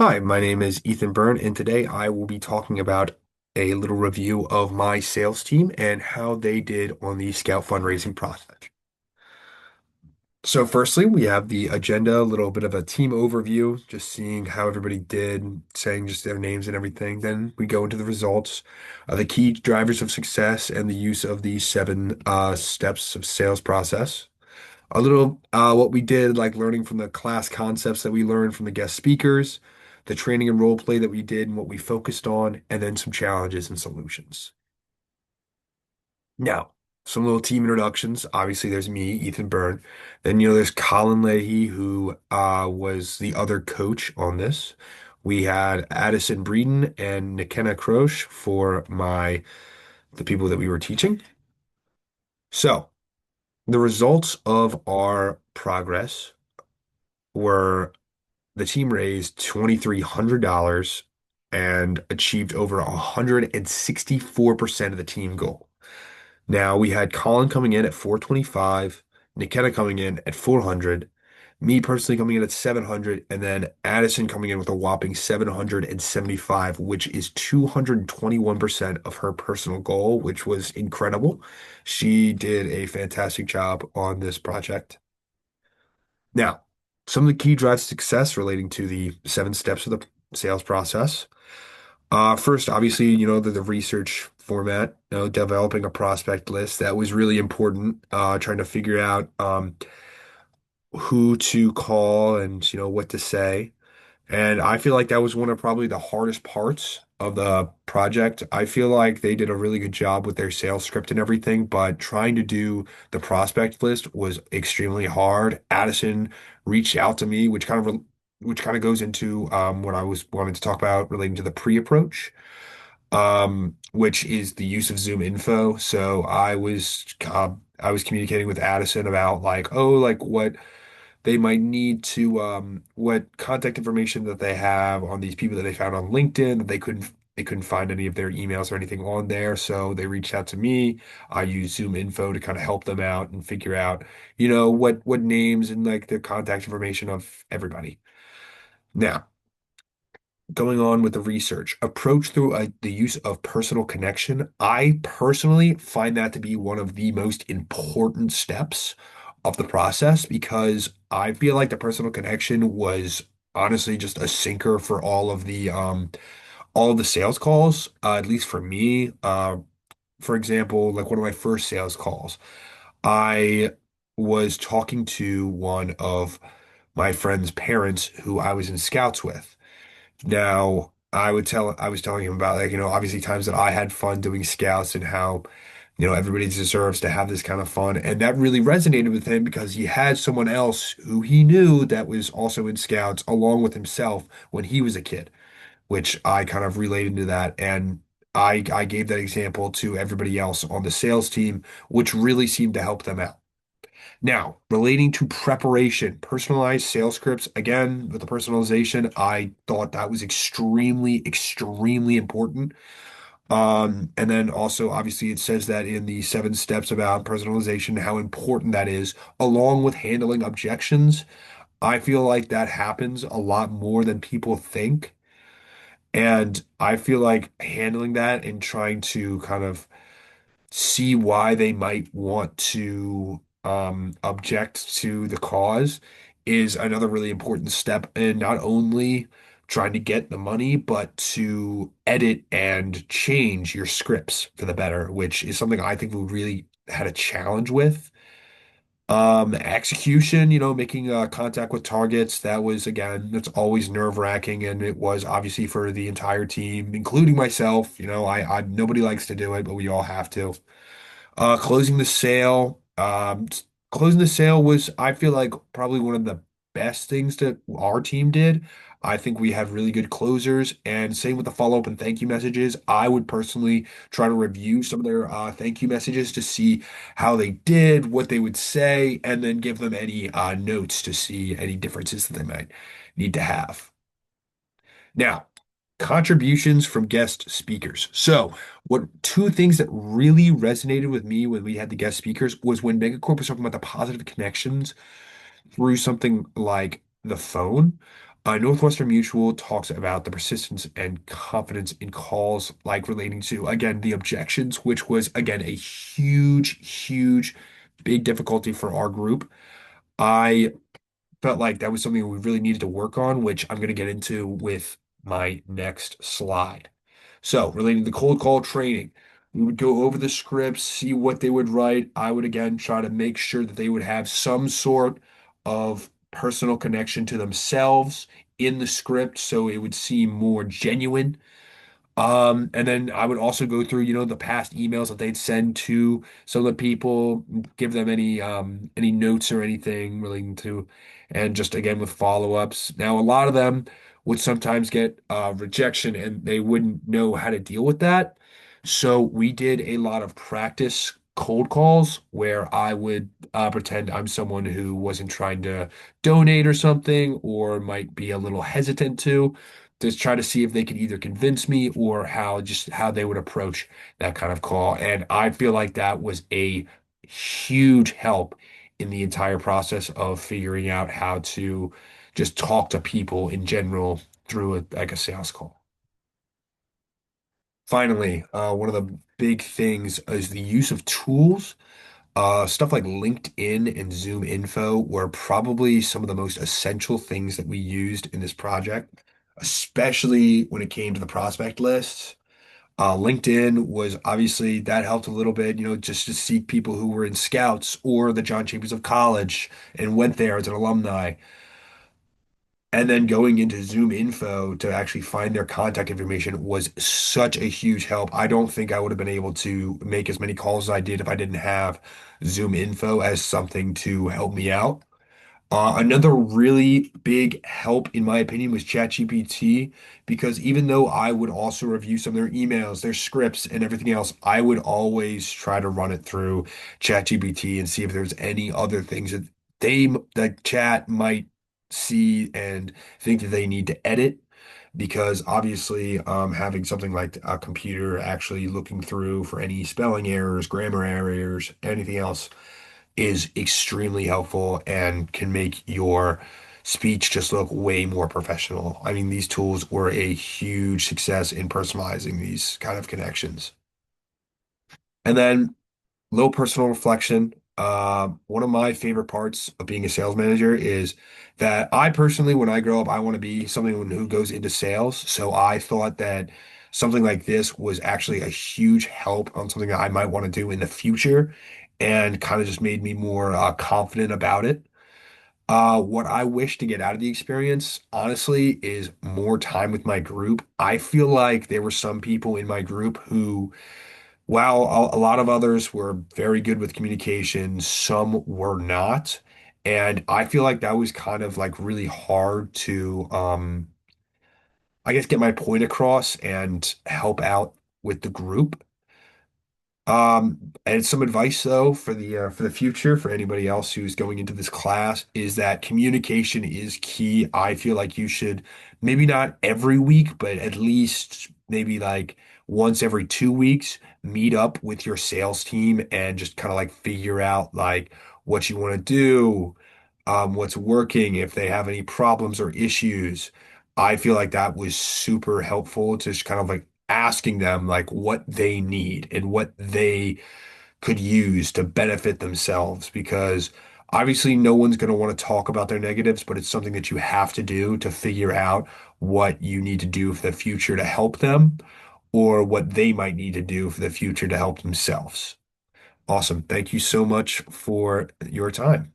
Hi, my name is Ethan Byrne, and today I will be talking about a little review of my sales team and how they did on the Scout fundraising process. So, firstly, we have the agenda, a little bit of a team overview, just seeing how everybody did, saying just their names and everything. Then we go into the results, the key drivers of success, and the use of the seven steps of sales process. A little what we did, like learning from the class concepts that we learned from the guest speakers, the training and role play that we did and what we focused on, and then some challenges and solutions. Now, some little team introductions. Obviously, there's me, Ethan Byrne. Then, there's Colin Leahy, who was the other coach on this. We had Addison Breeden and McKenna Croce for the people that we were teaching. So, the results of our progress were the team raised $2,300 and achieved over 164% of the team goal. Now we had Colin coming in at 425, McKenna coming in at 400, me personally coming in at 700, and then Addison coming in with a whopping 775, which is 221% of her personal goal, which was incredible. She did a fantastic job on this project. Now, some of the key drives to success relating to the seven steps of the sales process. First, obviously, the research format, developing a prospect list. That was really important. Trying to figure out who to call and, what to say. And I feel like that was one of probably the hardest parts of the project. I feel like they did a really good job with their sales script and everything, but trying to do the prospect list was extremely hard. Addison reached out to me, which kind of goes into what I was wanting to talk about relating to the pre-approach, which is the use of Zoom info. So I was communicating with Addison about like, oh, like what they might need to what contact information that they have on these people that they found on LinkedIn that they couldn't find any of their emails or anything on there. So they reached out to me. I use Zoom Info to kind of help them out and figure out, what names and like the contact information of everybody. Now, going on with the research, approach through the use of personal connection. I personally find that to be one of the most important steps of the process because I feel like the personal connection was honestly just a sinker for all of the sales calls, at least for me. For example, like one of my first sales calls, I was talking to one of my friend's parents who I was in scouts with. Now, I was telling him about like, obviously times that I had fun doing scouts and how, everybody deserves to have this kind of fun. And that really resonated with him because he had someone else who he knew that was also in scouts along with himself when he was a kid, which I kind of related to that. And I gave that example to everybody else on the sales team, which really seemed to help them out. Now, relating to preparation, personalized sales scripts, again, with the personalization, I thought that was extremely, extremely important. And then also, obviously, it says that in the seven steps about personalization, how important that is, along with handling objections. I feel like that happens a lot more than people think. And I feel like handling that and trying to kind of see why they might want to object to the cause is another really important step in not only trying to get the money, but to edit and change your scripts for the better, which is something I think we really had a challenge with. Execution, making contact with targets, that was again, that's always nerve-wracking, and it was obviously for the entire team, including myself. I nobody likes to do it, but we all have to. Closing the sale. Closing the sale was, I feel like, probably one of the best things that our team did. I think we had really good closers, and same with the follow-up and thank you messages. I would personally try to review some of their thank you messages to see how they did, what they would say, and then give them any notes to see any differences that they might need to have. Now, contributions from guest speakers. So, what two things that really resonated with me when we had the guest speakers was when Megacorp was talking about the positive connections through something like the phone. Northwestern Mutual talks about the persistence and confidence in calls, like relating to, again, the objections, which was, again, a huge, huge, big difficulty for our group. I felt like that was something we really needed to work on, which I'm going to get into with my next slide. So, relating to cold call training, we would go over the scripts, see what they would write. I would again try to make sure that they would have some sort of personal connection to themselves in the script so it would seem more genuine. And then I would also go through, the past emails that they'd send to some of the people, give them any notes or anything relating to, and just again with follow-ups. Now, a lot of them would sometimes get rejection and they wouldn't know how to deal with that. So we did a lot of practice cold calls where I would pretend I'm someone who wasn't trying to donate or something, or might be a little hesitant to try to see if they could either convince me or how they would approach that kind of call. And I feel like that was a huge help in the entire process of figuring out how to just talk to people in general through like a sales call. Finally, one of the big things is the use of tools. Stuff like LinkedIn and Zoom Info were probably some of the most essential things that we used in this project, especially when it came to the prospect lists. LinkedIn was obviously that helped a little bit, just to seek people who were in Scouts or the John Chambers of College and went there as an alumni. And then going into Zoom Info to actually find their contact information was such a huge help. I don't think I would have been able to make as many calls as I did if I didn't have Zoom Info as something to help me out. Another really big help, in my opinion, was ChatGPT, because even though I would also review some of their emails, their scripts, and everything else, I would always try to run it through ChatGPT and see if there's any other things that the chat might see and think that they need to edit. Because obviously, having something like a computer actually looking through for any spelling errors, grammar errors, anything else is extremely helpful and can make your speech just look way more professional. I mean, these tools were a huge success in personalizing these kind of connections. And then low personal reflection. One of my favorite parts of being a sales manager is that I personally, when I grow up, I want to be someone who goes into sales. So I thought that something like this was actually a huge help on something that I might want to do in the future, and kind of just made me more confident about it. What I wish to get out of the experience, honestly, is more time with my group. I feel like there were some people in my group who, while a lot of others were very good with communication, some were not. And I feel like that was kind of like really hard to, I guess, get my point across and help out with the group. And some advice though for the future for anybody else who's going into this class is that communication is key. I feel like you should maybe not every week, but at least maybe like once every 2 weeks, meet up with your sales team and just kind of like figure out like what you want to do, what's working, if they have any problems or issues. I feel like that was super helpful to just kind of like asking them like what they need and what they could use to benefit themselves, because obviously no one's going to want to talk about their negatives, but it's something that you have to do to figure out what you need to do for the future to help them, or what they might need to do for the future to help themselves. Awesome. Thank you so much for your time.